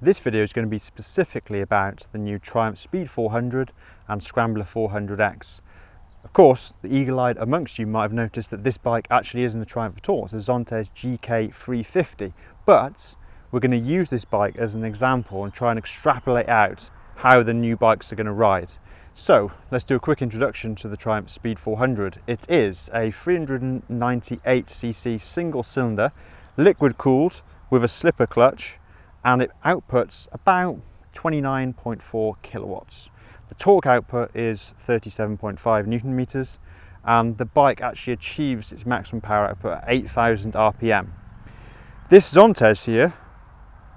This video is going to be specifically about the new Triumph Speed 400 and Scrambler 400X. Of course, the eagle-eyed amongst you might have noticed that this bike actually isn't a Triumph at all. It's a Zontes GK350, but we're going to use this bike as an example and try and extrapolate out how the new bikes are going to ride. So let's do a quick introduction to the Triumph Speed 400. It is a 398cc single cylinder, liquid cooled with a slipper clutch, and it outputs about 29.4 kilowatts. The torque output is 37.5 Newton meters, and the bike actually achieves its maximum power output at 8,000 RPM. This Zontes here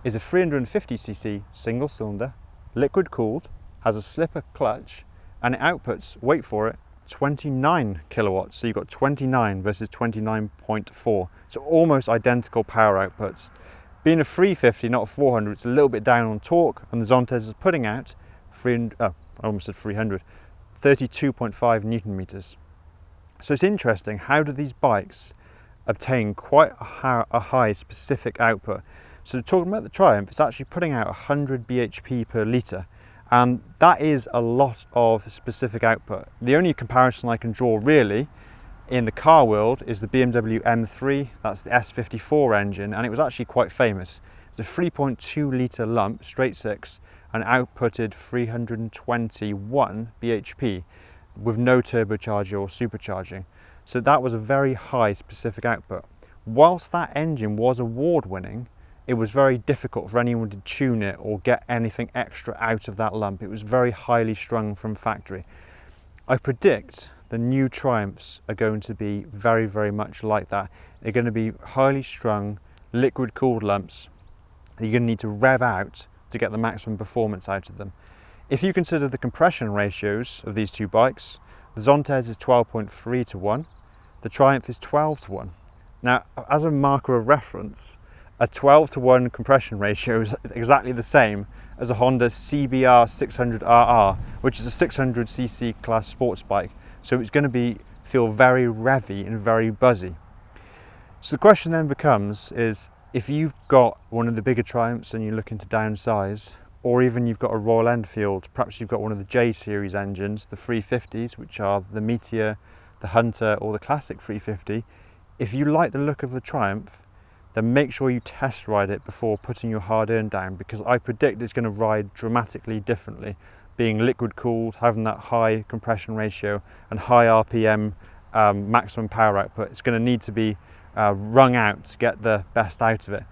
is a 350cc single cylinder, liquid cooled, has a slipper clutch, and it outputs, wait for it, 29 kilowatts. So you've got 29 versus 29.4. So almost identical power outputs. Being a 350, not a 400, it's a little bit down on torque, and the Zontes is putting out 32.5 Newton meters. So it's interesting, how do these bikes obtain quite a high specific output? So talking about the Triumph, it's actually putting out 100 bhp per litre, and that is a lot of specific output. The only comparison I can draw really in the car world is the BMW M3, that's the S54 engine, and it was actually quite famous. It's a 3.2 litre lump, straight six, and outputted 321 bhp with no turbocharger or supercharging. So that was a very high specific output. Whilst that engine was award-winning, it was very difficult for anyone to tune it or get anything extra out of that lump. It was very highly strung from factory. I predict the new Triumphs are going to be very, very much like that. They're going to be highly strung, liquid cooled lumps that you're going to need to rev out to get the maximum performance out of them. If you consider the compression ratios of these two bikes, the Zontes is 12.3 to 1, the Triumph is 12 to 1. Now, as a marker of reference, a 12 to 1 compression ratio is exactly the same as a Honda CBR 600RR, which is a 600cc class sports bike. So it's going to feel very revvy and very buzzy. So the question then becomes is, if you've got one of the bigger Triumphs and you're looking to downsize, or even you've got a Royal Enfield, perhaps you've got one of the J series engines, the 350s, which are the Meteor, the Hunter, or the classic 350, if you like the look of the Triumph, then make sure you test ride it before putting your hard-earned down, because I predict it's going to ride dramatically differently. Being liquid cooled, having that high compression ratio and high RPM maximum power output, it's going to need to be wrung out to get the best out of it.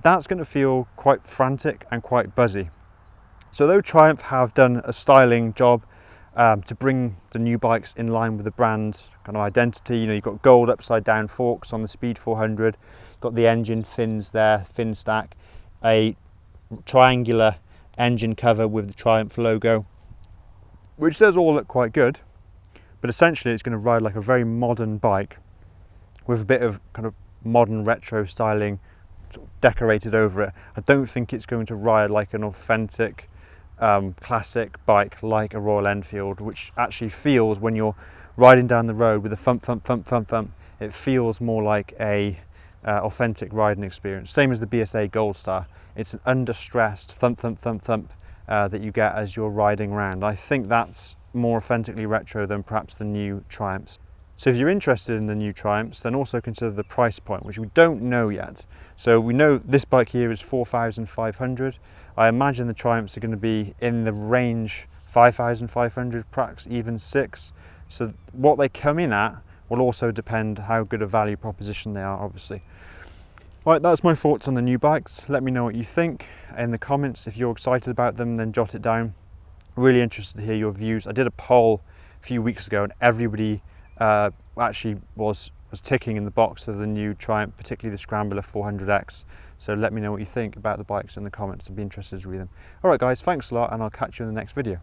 That's going to feel quite frantic and quite buzzy. So though Triumph have done a styling job to bring the new bikes in line with the brand kind of identity, you've got gold upside down forks on the Speed 400, got the engine fins there, fin stack, a triangular engine cover with the Triumph logo, which does all look quite good, but essentially it's going to ride like a very modern bike with a bit of kind of modern retro styling sort of decorated over it. I don't think it's going to ride like an authentic classic bike like a Royal Enfield, which actually feels, when you're riding down the road with a thump thump thump thump thump, it feels more like a authentic riding experience. Same as the BSA Gold Star. It's an understressed thump thump thump thump that you get as you're riding around. I think that's more authentically retro than perhaps the new Triumphs. So if you're interested in the new Triumphs, then also consider the price point, which we don't know yet. So we know this bike here is 4,500. I imagine the Triumphs are going to be in the range 5,500, perhaps even 6. So what they come in at will also depend how good a value proposition they are, obviously. Right, that's my thoughts on the new bikes. Let me know what you think in the comments. If you're excited about them, then jot it down. Really interested to hear your views. I did a poll a few weeks ago, and everybody actually was ticking in the box of the new Triumph, particularly the Scrambler 400X. So let me know what you think about the bikes in the comments. I'd be interested to read them. All right, guys, thanks a lot, and I'll catch you in the next video.